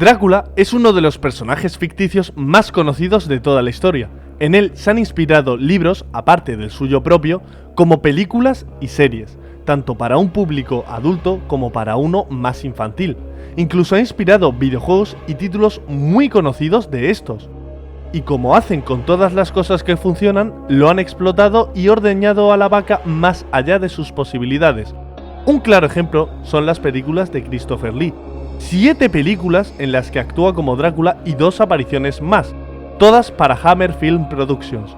Drácula es uno de los personajes ficticios más conocidos de toda la historia. En él se han inspirado libros, aparte del suyo propio, como películas y series, tanto para un público adulto como para uno más infantil. Incluso ha inspirado videojuegos y títulos muy conocidos de estos. Y como hacen con todas las cosas que funcionan, lo han explotado y ordeñado a la vaca más allá de sus posibilidades. Un claro ejemplo son las películas de Christopher Lee. 7 películas en las que actúa como Drácula y 2 apariciones más, todas para Hammer Film Productions.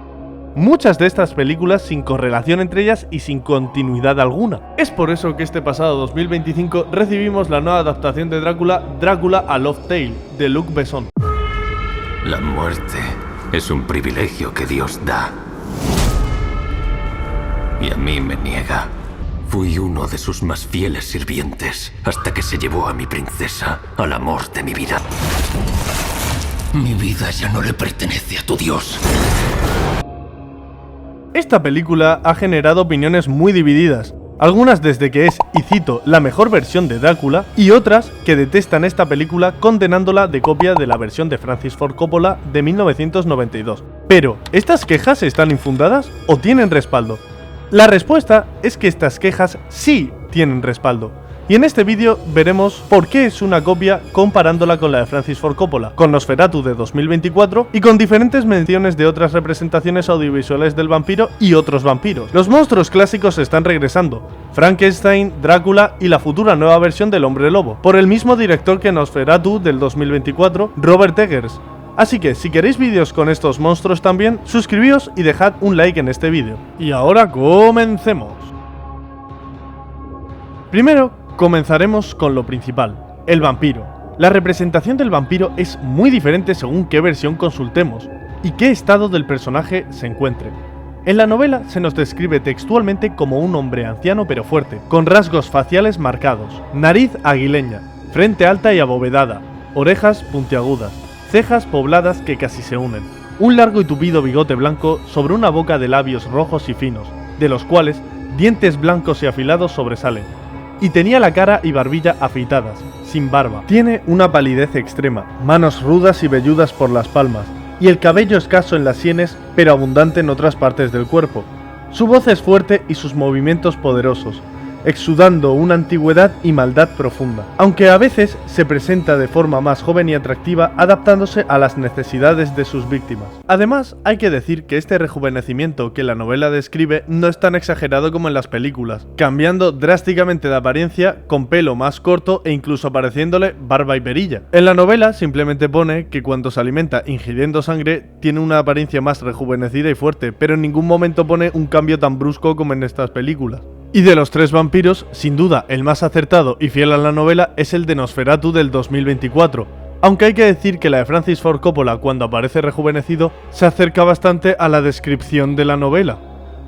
Muchas de estas películas sin correlación entre ellas y sin continuidad alguna. Es por eso que este pasado 2025 recibimos la nueva adaptación de Drácula, Drácula A Love Tale, de Luc Besson. La muerte es un privilegio que Dios da. Y a mí me niega. Fui uno de sus más fieles sirvientes hasta que se llevó a mi princesa, al amor de mi vida. Mi vida ya no le pertenece a tu Dios. Esta película ha generado opiniones muy divididas, algunas desde que es, y cito, la mejor versión de Drácula, y otras que detestan esta película condenándola de copia de la versión de Francis Ford Coppola de 1992. Pero, ¿estas quejas están infundadas o tienen respaldo? La respuesta es que estas quejas sí tienen respaldo. Y en este vídeo veremos por qué es una copia comparándola con la de Francis Ford Coppola, con Nosferatu de 2024 y con diferentes menciones de otras representaciones audiovisuales del vampiro y otros vampiros. Los monstruos clásicos están regresando, Frankenstein, Drácula y la futura nueva versión del Hombre Lobo, por el mismo director que Nosferatu del 2024, Robert Eggers. Así que si queréis vídeos con estos monstruos también, suscribíos y dejad un like en este vídeo. Y ahora comencemos. Primero, comenzaremos con lo principal, el vampiro. La representación del vampiro es muy diferente según qué versión consultemos y qué estado del personaje se encuentre. En la novela se nos describe textualmente como un hombre anciano pero fuerte, con rasgos faciales marcados, nariz aguileña, frente alta y abovedada, orejas puntiagudas, cejas pobladas que casi se unen, un largo y tupido bigote blanco sobre una boca de labios rojos y finos, de los cuales dientes blancos y afilados sobresalen, y tenía la cara y barbilla afeitadas, sin barba. Tiene una palidez extrema, manos rudas y velludas por las palmas, y el cabello escaso en las sienes, pero abundante en otras partes del cuerpo. Su voz es fuerte y sus movimientos poderosos, exudando una antigüedad y maldad profunda, aunque a veces se presenta de forma más joven y atractiva, adaptándose a las necesidades de sus víctimas. Además, hay que decir que este rejuvenecimiento que la novela describe no es tan exagerado como en las películas, cambiando drásticamente de apariencia, con pelo más corto e incluso apareciéndole barba y perilla. En la novela simplemente pone que cuando se alimenta ingiriendo sangre tiene una apariencia más rejuvenecida y fuerte, pero en ningún momento pone un cambio tan brusco como en estas películas. Y de los 3 vampiros, sin duda el más acertado y fiel a la novela es el de Nosferatu del 2024, aunque hay que decir que la de Francis Ford Coppola, cuando aparece rejuvenecido, se acerca bastante a la descripción de la novela.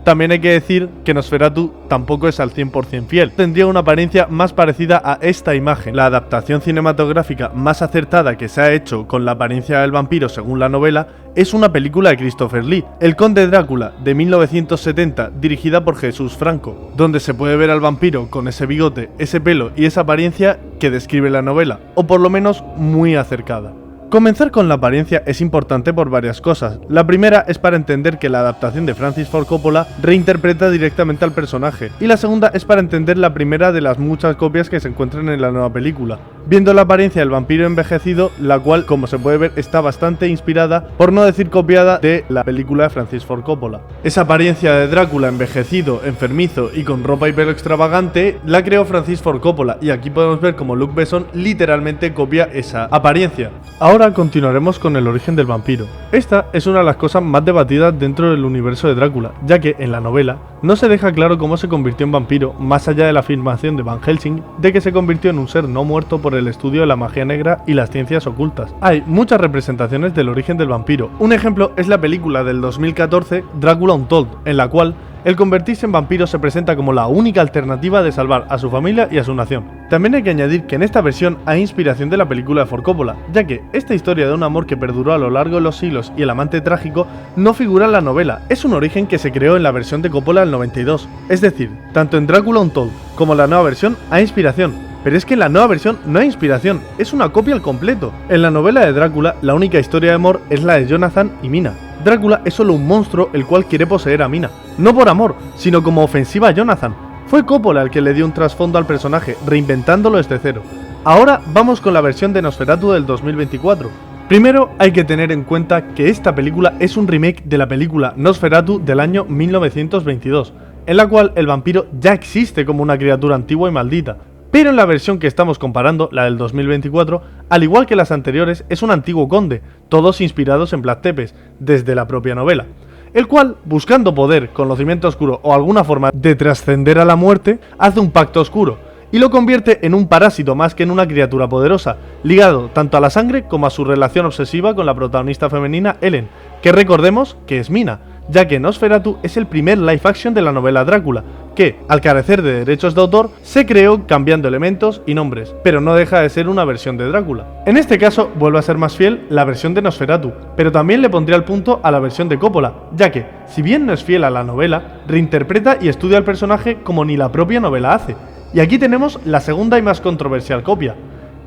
También hay que decir que Nosferatu tampoco es al 100% fiel, tendría una apariencia más parecida a esta imagen. La adaptación cinematográfica más acertada que se ha hecho con la apariencia del vampiro según la novela es una película de Christopher Lee, El Conde Drácula, de 1970, dirigida por Jesús Franco, donde se puede ver al vampiro con ese bigote, ese pelo y esa apariencia que describe la novela, o por lo menos muy acercada. Comenzar con la apariencia es importante por varias cosas. La primera es para entender que la adaptación de Francis Ford Coppola reinterpreta directamente al personaje, y la segunda es para entender la primera de las muchas copias que se encuentran en la nueva película, viendo la apariencia del vampiro envejecido, la cual, como se puede ver, está bastante inspirada, por no decir copiada, de la película de Francis Ford Coppola. Esa apariencia de Drácula envejecido, enfermizo y con ropa y pelo extravagante la creó Francis Ford Coppola, y aquí podemos ver como Luc Besson literalmente copia esa apariencia. Ahora continuaremos con el origen del vampiro. Esta es una de las cosas más debatidas dentro del universo de Drácula, ya que en la novela no se deja claro cómo se convirtió en vampiro, más allá de la afirmación de Van Helsing de que se convirtió en un ser no muerto por el estudio de la magia negra y las ciencias ocultas. Hay muchas representaciones del origen del vampiro. Un ejemplo es la película del 2014 Drácula Untold, en la cual el convertirse en vampiro se presenta como la única alternativa de salvar a su familia y a su nación. También hay que añadir que en esta versión hay inspiración de la película de Ford Coppola, ya que esta historia de un amor que perduró a lo largo de los siglos y el amante trágico no figura en la novela, es un origen que se creó en la versión de Coppola del 92. Es decir, tanto en Drácula Untold como en la nueva versión hay inspiración. Pero es que en la nueva versión no hay inspiración, es una copia al completo. En la novela de Drácula, la única historia de amor es la de Jonathan y Mina. Drácula es solo un monstruo el cual quiere poseer a Mina, no por amor, sino como ofensiva a Jonathan. Fue Coppola el que le dio un trasfondo al personaje, reinventándolo desde cero. Ahora vamos con la versión de Nosferatu del 2024. Primero hay que tener en cuenta que esta película es un remake de la película Nosferatu del año 1922, en la cual el vampiro ya existe como una criatura antigua y maldita. Pero en la versión que estamos comparando, la del 2024, al igual que las anteriores, es un antiguo conde, todos inspirados en Vlad Tepes, desde la propia novela, el cual, buscando poder, conocimiento oscuro o alguna forma de trascender a la muerte, hace un pacto oscuro, y lo convierte en un parásito más que en una criatura poderosa, ligado tanto a la sangre como a su relación obsesiva con la protagonista femenina Ellen, que recordemos que es Mina, ya que Nosferatu es el primer live action de la novela Drácula, que, al carecer de derechos de autor, se creó cambiando elementos y nombres, pero no deja de ser una versión de Drácula. En este caso, vuelve a ser más fiel la versión de Nosferatu, pero también le pondría el punto a la versión de Coppola, ya que, si bien no es fiel a la novela, reinterpreta y estudia al personaje como ni la propia novela hace. Y aquí tenemos la segunda y más controversial copia,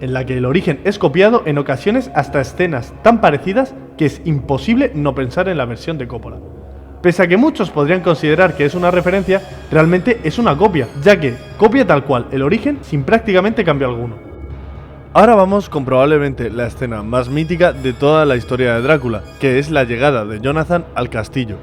en la que el origen es copiado en ocasiones hasta escenas tan parecidas que es imposible no pensar en la versión de Coppola. Pese a que muchos podrían considerar que es una referencia, realmente es una copia, ya que copia tal cual el origen sin prácticamente cambio alguno. Ahora vamos con probablemente la escena más mítica de toda la historia de Drácula, que es la llegada de Jonathan al castillo.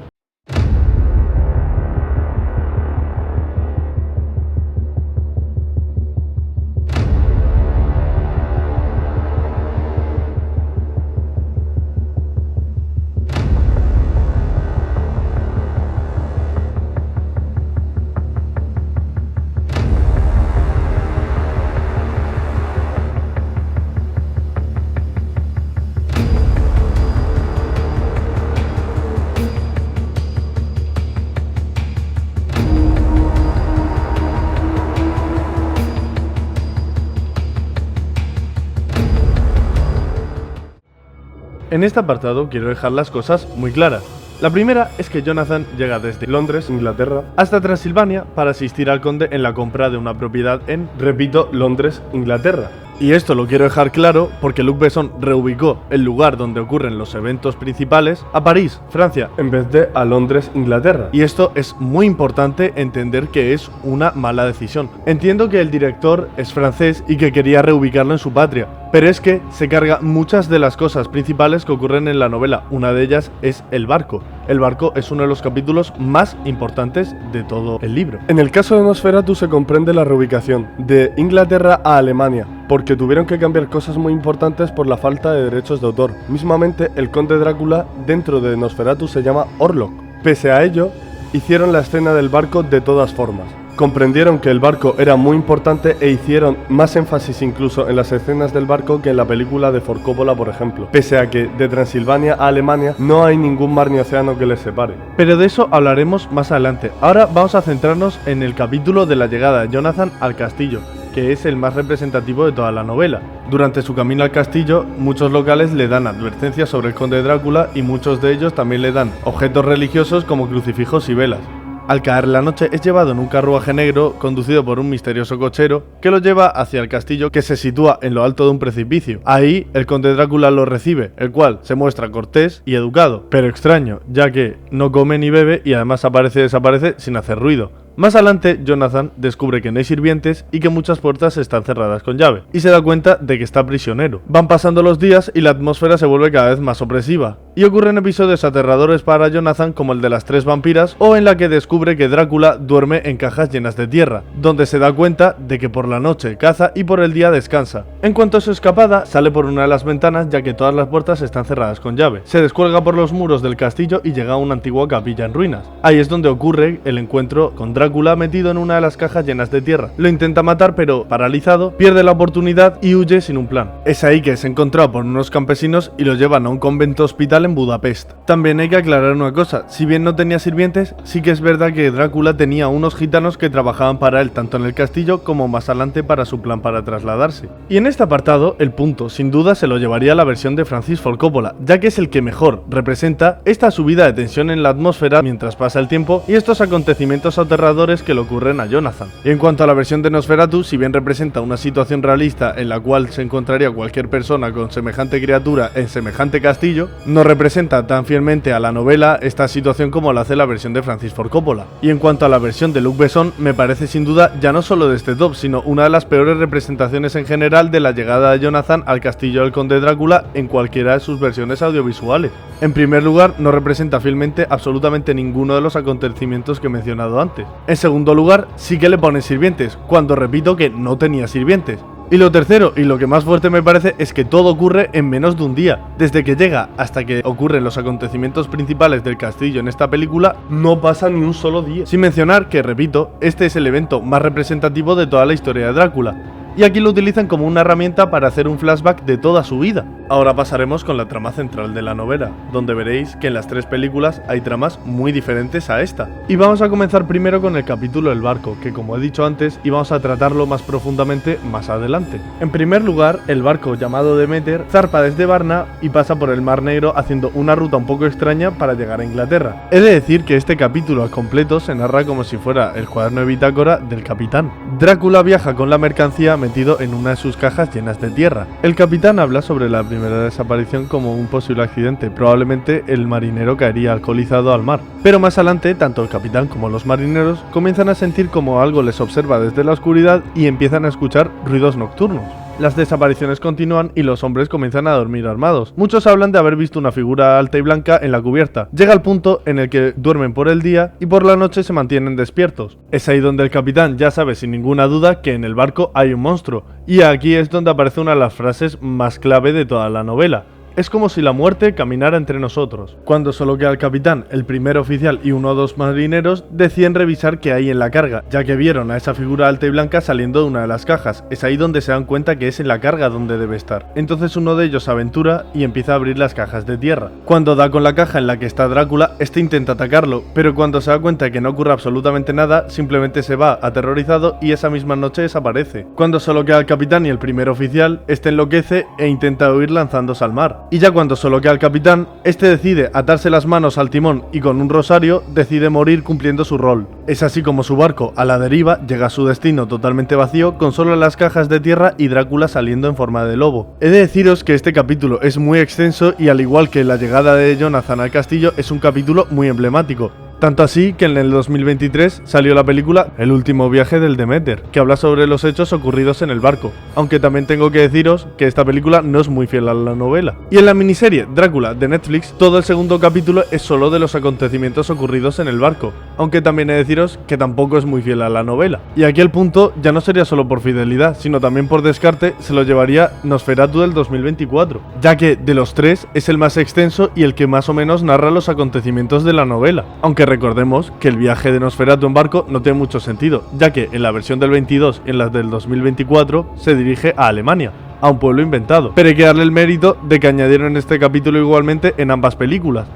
En este apartado quiero dejar las cosas muy claras. La primera es que Jonathan llega desde Londres, Inglaterra, hasta Transilvania para asistir al conde en la compra de una propiedad en, repito, Londres, Inglaterra. Y esto lo quiero dejar claro porque Luc Besson reubicó el lugar donde ocurren los eventos principales a París, Francia, en vez de a Londres, Inglaterra. Y esto es muy importante entender que es una mala decisión. Entiendo que el director es francés y que quería reubicarlo en su patria, pero es que se carga muchas de las cosas principales que ocurren en la novela. Una de ellas es el barco. El barco es uno de los capítulos más importantes de todo el libro. En el caso de Nosferatu se comprende la reubicación de Inglaterra a Alemania, porque tuvieron que cambiar cosas muy importantes por la falta de derechos de autor. Mismamente, el conde Drácula dentro de Nosferatu se llama Orlok. Pese a ello, hicieron la escena del barco de todas formas. Comprendieron que el barco era muy importante e hicieron más énfasis incluso en las escenas del barco que en la película de Ford Coppola, por ejemplo, pese a que de Transilvania a Alemania no hay ningún mar ni océano que les separe. Pero de eso hablaremos más adelante. Ahora vamos a centrarnos en el capítulo de la llegada de Jonathan al castillo, que es el más representativo de toda la novela. Durante su camino al castillo, muchos locales le dan advertencias sobre el conde Drácula y muchos de ellos también le dan objetos religiosos como crucifijos y velas. Al caer la noche es llevado en un carruaje negro conducido por un misterioso cochero que lo lleva hacia el castillo, que se sitúa en lo alto de un precipicio. Ahí el conde Drácula lo recibe, el cual se muestra cortés y educado, pero extraño, ya que no come ni bebe y además aparece y desaparece sin hacer ruido. Más adelante, Jonathan descubre que no hay sirvientes y que muchas puertas están cerradas con llave, y se da cuenta de que está prisionero. Van pasando los días y la atmósfera se vuelve cada vez más opresiva, y ocurren episodios aterradores para Jonathan como el de las 3 vampiras, o en la que descubre que Drácula duerme en cajas llenas de tierra, donde se da cuenta de que por la noche caza y por el día descansa. En cuanto a su escapada, sale por una de las ventanas ya que todas las puertas están cerradas con llave. Se descuelga por los muros del castillo y llega a una antigua capilla en ruinas. Ahí es donde ocurre el encuentro con Drácula metido en una de las cajas llenas de tierra. Lo intenta matar, pero paralizado, pierde la oportunidad y huye sin un plan. Es ahí que es encontrado por unos campesinos y lo llevan a un convento hospital en Budapest. También hay que aclarar una cosa, si bien no tenía sirvientes, sí que es verdad que Drácula tenía unos gitanos que trabajaban para él tanto en el castillo como más adelante para su plan para trasladarse. Y en este apartado, el punto sin duda se lo llevaría la versión de Francis Ford Coppola, ya que es el que mejor representa esta subida de tensión en la atmósfera mientras pasa el tiempo y estos acontecimientos aterradores que le ocurren a Jonathan. Y en cuanto a la versión de Nosferatu, si bien representa una situación realista en la cual se encontraría cualquier persona con semejante criatura en semejante castillo, no representa tan fielmente a la novela esta situación como lo hace la versión de Francis Ford Coppola. Y en cuanto a la versión de Luc Besson, me parece sin duda ya no solo de este top, sino una de las peores representaciones en general de la llegada de Jonathan al castillo del conde Drácula en cualquiera de sus versiones audiovisuales. En primer lugar, no representa fielmente absolutamente ninguno de los acontecimientos que he mencionado antes. En segundo lugar, sí que le pone sirvientes, cuando repito que no tenía sirvientes. Y lo tercero, y lo que más fuerte me parece, es que todo ocurre en menos de un día. Desde que llega hasta que ocurren los acontecimientos principales del castillo en esta película, no pasa ni un solo día. Sin mencionar que, repito, este es el evento más representativo de toda la historia de Drácula. Y aquí lo utilizan como una herramienta para hacer un flashback de toda su vida. Ahora pasaremos con la trama central de la novela, donde veréis que en las tres películas hay tramas muy diferentes a esta. Y vamos a comenzar primero con el capítulo del barco, que como he dicho antes, íbamos a tratarlo más profundamente más adelante. En primer lugar, el barco llamado Demeter zarpa desde Varna y pasa por el Mar Negro haciendo una ruta un poco extraña para llegar a Inglaterra. He de decir que este capítulo al completo se narra como si fuera el cuaderno de bitácora del capitán. Drácula viaja con la mercancía metido en una de sus cajas llenas de tierra. El capitán habla sobre la primera desaparición como un posible accidente, probablemente el marinero caería alcoholizado al mar. Pero más adelante, tanto el capitán como los marineros comienzan a sentir como algo les observa desde la oscuridad y empiezan a escuchar ruidos nocturnos. Las desapariciones continúan y los hombres comienzan a dormir armados. Muchos hablan de haber visto una figura alta y blanca en la cubierta. Llega el punto en el que duermen por el día y por la noche se mantienen despiertos. Es ahí donde el capitán ya sabe sin ninguna duda que en el barco hay un monstruo. Y aquí es donde aparece una de las frases más clave de toda la novela. Es como si la muerte caminara entre nosotros. Cuando solo queda el capitán, el primer oficial y uno o dos marineros deciden revisar qué hay en la carga, ya que vieron a esa figura alta y blanca saliendo de una de las cajas. Es ahí donde se dan cuenta que es en la carga donde debe estar. Entonces uno de ellos se aventura y empieza a abrir las cajas de tierra. Cuando da con la caja en la que está Drácula, este intenta atacarlo, pero cuando se da cuenta de que no ocurre absolutamente nada, simplemente se va aterrorizado y esa misma noche desaparece. Cuando solo queda el capitán y el primer oficial, este enloquece e intenta huir lanzándose al mar. Y ya cuando solo queda el capitán, este decide atarse las manos al timón y con un rosario decide morir cumpliendo su rol. Es así como su barco, a la deriva, llega a su destino totalmente vacío con solo las cajas de tierra y Drácula saliendo en forma de lobo. He de deciros que este capítulo es muy extenso y al igual que la llegada de Jonathan al castillo es un capítulo muy emblemático. Tanto así que en el 2023 salió la película El último viaje del Demeter, que habla sobre los hechos ocurridos en el barco, aunque también tengo que deciros que esta película no es muy fiel a la novela. Y en la miniserie Drácula de Netflix, todo el segundo capítulo es solo de los acontecimientos ocurridos en el barco, aunque también he de deciros que tampoco es muy fiel a la novela. Y aquí el punto ya no sería solo por fidelidad, sino también por descarte se lo llevaría Nosferatu del 2024, ya que de los tres es el más extenso y el que más o menos narra los acontecimientos de la novela, aunque recordemos que el viaje de Nosferatu en barco no tiene mucho sentido, ya que en la versión del 22 y en la del 2024 se dirige a Alemania, a un pueblo inventado, pero hay que darle el mérito de que añadieron este capítulo igualmente en ambas películas.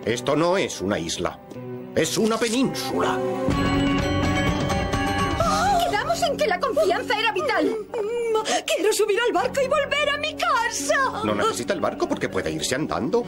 Esto no es una isla, es una península. Quedamos en que la confianza era vital. Quiero subir al barco y volver a mi casa. No necesita el barco porque puede irse andando.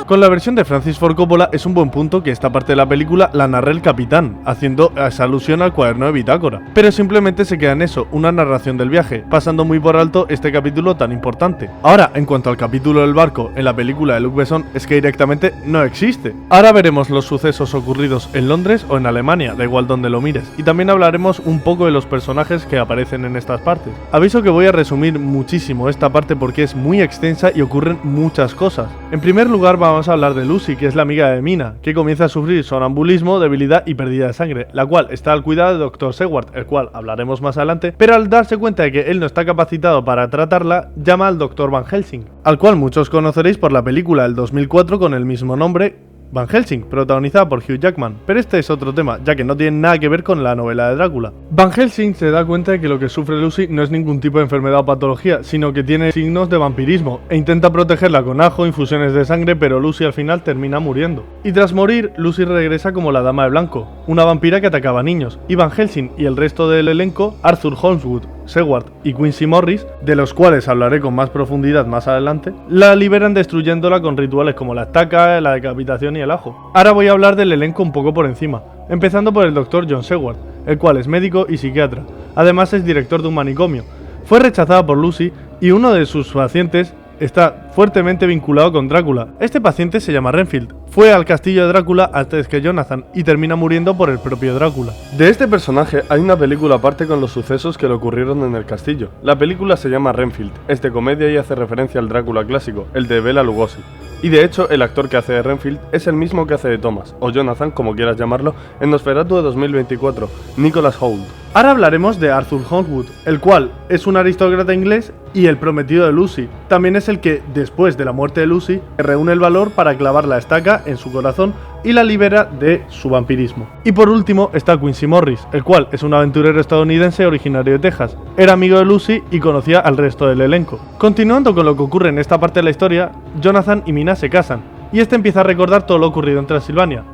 Con la versión de Francis Ford Coppola es un buen punto que esta parte de la película la narra el capitán, haciendo esa alusión al cuaderno de bitácora. Pero simplemente se queda en eso, una narración del viaje, pasando muy por alto este capítulo tan importante. Ahora, en cuanto al capítulo del barco en la película de Luc Besson, es que directamente no existe. Ahora veremos los sucesos ocurridos en Londres o en Alemania, da igual donde lo mires, y también hablaremos un poco de los personajes que aparecen en estas partes. Aviso que voy a resumir muchísimo esta parte porque es muy extensa y ocurren muchas cosas. En primer lugar vamos a hablar de Lucy, que es la amiga de Mina, que comienza a sufrir sonambulismo, debilidad y pérdida de sangre, la cual está al cuidado de Dr. Seward, el cual hablaremos más adelante, pero al darse cuenta de que él no está capacitado para tratarla, llama al Dr. Van Helsing, al cual muchos conoceréis por la película del 2004 con el mismo nombre, Van Helsing, protagonizada por Hugh Jackman, pero este es otro tema, ya que no tiene nada que ver con la novela de Drácula. Van Helsing se da cuenta de que lo que sufre Lucy no es ningún tipo de enfermedad o patología, sino que tiene signos de vampirismo, e intenta protegerla con ajo, infusiones de sangre, pero Lucy al final termina muriendo. Y tras morir, Lucy regresa como la Dama de Blanco, una vampira que atacaba a niños, y Van Helsing y el resto del elenco, Arthur Holmeswood, Seward y Quincy Morris, de los cuales hablaré con más profundidad más adelante, la liberan destruyéndola con rituales como la estaca, la decapitación y el ajo. Ahora voy a hablar del elenco un poco por encima, empezando por el Dr. John Seward, el cual es médico y psiquiatra, además es director de un manicomio. Fue rechazada por Lucy y uno de sus pacientes está fuertemente vinculado con Drácula. Este paciente se llama Renfield. Fue al castillo de Drácula antes que Jonathan y termina muriendo por el propio Drácula. De este personaje hay una película aparte con los sucesos que le ocurrieron en el castillo. La película se llama Renfield, es de comedia y hace referencia al Drácula clásico, el de Bela Lugosi. Y de hecho, el actor que hace de Renfield es el mismo que hace de Thomas, o Jonathan, como quieras llamarlo, en Nosferatu de 2024, Nicholas Hoult. Ahora hablaremos de Arthur Holmeswood, el cual es un aristócrata inglés y el prometido de Lucy. También es el que, después de la muerte de Lucy, reúne el valor para clavar la estaca en su corazón y la libera de su vampirismo. Y por último está Quincy Morris, el cual es un aventurero estadounidense originario de Texas. Era amigo de Lucy y conocía al resto del elenco. Continuando con lo que ocurre en esta parte de la historia, Jonathan y Mina se casan, y este empieza a recordar todo lo ocurrido en Transilvania.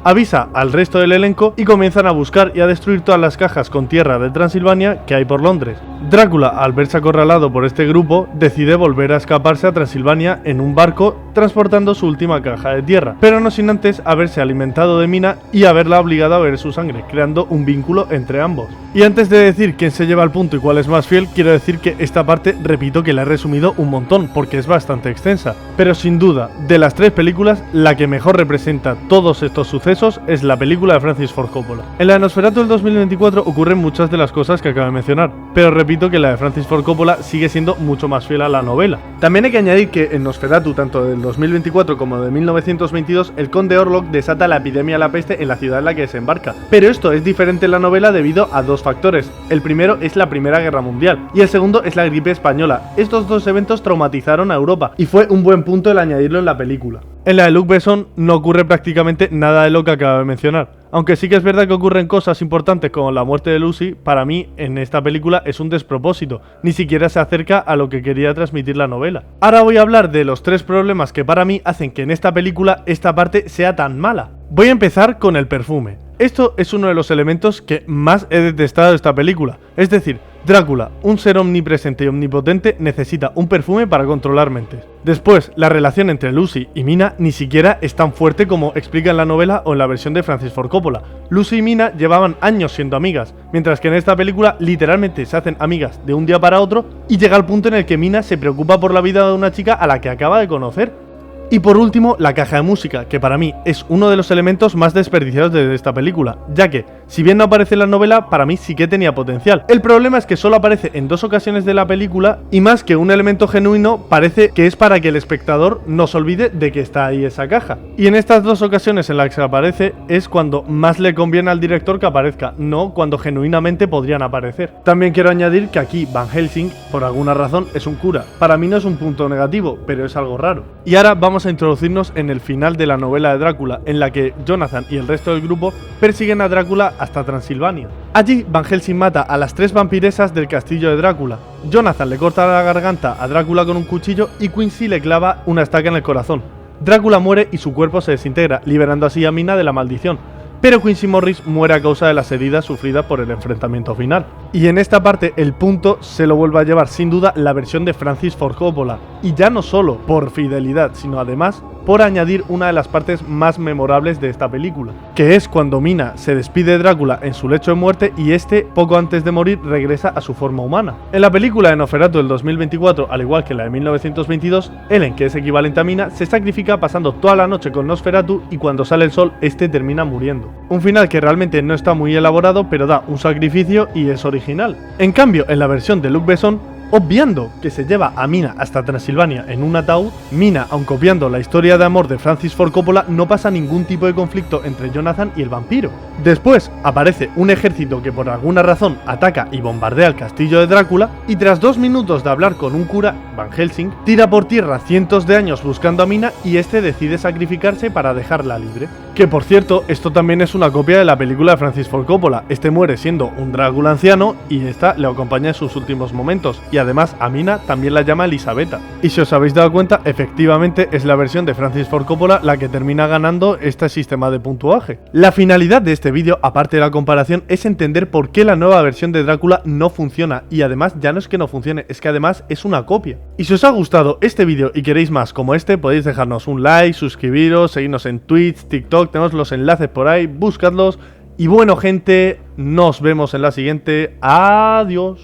Avisa al resto del elenco y comienzan a buscar y a destruir todas las cajas con tierra de Transilvania que hay por Londres. Drácula, al verse acorralado por este grupo, decide volver a escaparse a Transilvania en un barco transportando su última caja de tierra, pero no sin antes haberse alimentado de Mina y haberla obligado a beber su sangre, creando un vínculo entre ambos. Y antes de decir quién se lleva el punto y cuál es más fiel, quiero decir que esta parte repito que la he resumido un montón porque es bastante extensa, pero sin duda, de las tres películas, la que mejor representa todos estos sucesos es la película de Francis Ford Coppola. En la de Nosferatu del 2024 ocurren muchas de las cosas que acabo de mencionar, pero repito que la de Francis Ford Coppola sigue siendo mucho más fiel a la novela. También hay que añadir que en Nosferatu, tanto del 2024 como de 1922, el conde Orlok desata la epidemia de la peste en la ciudad en la que desembarca. Pero esto es diferente en la novela debido a dos factores. El primero es la Primera Guerra Mundial y el segundo es la gripe española. Estos dos eventos traumatizaron a Europa y fue un buen punto el añadirlo en la película. En la de Luc Besson no ocurre prácticamente nada de lo que acabo de mencionar. Aunque sí que es verdad que ocurren cosas importantes como la muerte de Lucy, para mí en esta película es un despropósito, ni siquiera se acerca a lo que quería transmitir la novela. Ahora voy a hablar de los tres problemas que para mí hacen que en esta película esta parte sea tan mala. Voy a empezar con el perfume. Esto es uno de los elementos que más he detestado de esta película, es decir, Drácula, un ser omnipresente y omnipotente, necesita un perfume para controlar mentes. Después, la relación entre Lucy y Mina ni siquiera es tan fuerte como explica en la novela o en la versión de Francis Ford Coppola. Lucy y Mina llevaban años siendo amigas, mientras que en esta película literalmente se hacen amigas de un día para otro y llega al punto en el que Mina se preocupa por la vida de una chica a la que acaba de conocer. Y por último, la caja de música, que para mí es uno de los elementos más desperdiciados de esta película, ya que, si bien no aparece en la novela, para mí sí que tenía potencial. El problema es que solo aparece en 2 ocasiones de la película y más que un elemento genuino, parece que es para que el espectador no se olvide de que está ahí esa caja. Y en estas 2 ocasiones en las que aparece es cuando más le conviene al director que aparezca, no cuando genuinamente podrían aparecer. También quiero añadir que aquí Van Helsing, por alguna razón, es un cura. Para mí no es un punto negativo, pero es algo raro. Y ahora vamos a introducirnos en el final de la novela de Drácula, en la que Jonathan y el resto del grupo persiguen a Drácula hasta Transilvania. Allí, Van Helsing mata a las 3 vampiresas del castillo de Drácula. Jonathan le corta la garganta a Drácula con un cuchillo y Quincy le clava una estaca en el corazón. Drácula muere y su cuerpo se desintegra, liberando así a Mina de la maldición. Pero Quincy Morris muere a causa de las heridas sufridas por el enfrentamiento final. Y en esta parte el punto se lo vuelve a llevar sin duda la versión de Francis Ford Coppola, y ya no solo por fidelidad, sino además por añadir una de las partes más memorables de esta película, que es cuando Mina se despide de Drácula en su lecho de muerte y este, poco antes de morir, regresa a su forma humana. En la película de Nosferatu del 2024, al igual que la de 1922, Ellen, que es equivalente a Mina, se sacrifica pasando toda la noche con Nosferatu y cuando sale el sol, este termina muriendo. Un final que realmente no está muy elaborado, pero da un sacrificio y es original. En cambio, en la versión de Luc Besson, obviando que se lleva a Mina hasta Transilvania en un ataúd. Mina, aun copiando la historia de amor de Francis Ford Coppola, no pasa ningún tipo de conflicto entre Jonathan y el vampiro. Después aparece un ejército que por alguna razón ataca y bombardea el castillo de Drácula, y tras 2 minutos de hablar con un cura, Van Helsing, tira por tierra cientos de años buscando a Mina y este decide sacrificarse para dejarla libre. Que por cierto, esto también es una copia de la película de Francis Ford Coppola. Este muere siendo un Drácula anciano y esta le acompaña en sus últimos momentos, y además a Mina también la llama Elisabetta. Y si os habéis dado cuenta, efectivamente es la versión de Francis Ford Coppola la que termina ganando este sistema de puntuaje. La finalidad de este vídeo, aparte de la comparación, es entender por qué la nueva versión de Drácula no funciona, y además ya no es que no funcione, es que además es una copia. Y si os ha gustado este vídeo y queréis más como este, podéis dejarnos un like, suscribiros, seguirnos en Twitch, TikTok, tenemos los enlaces por ahí, buscadlos. Y bueno, gente, nos vemos en la siguiente. Adiós.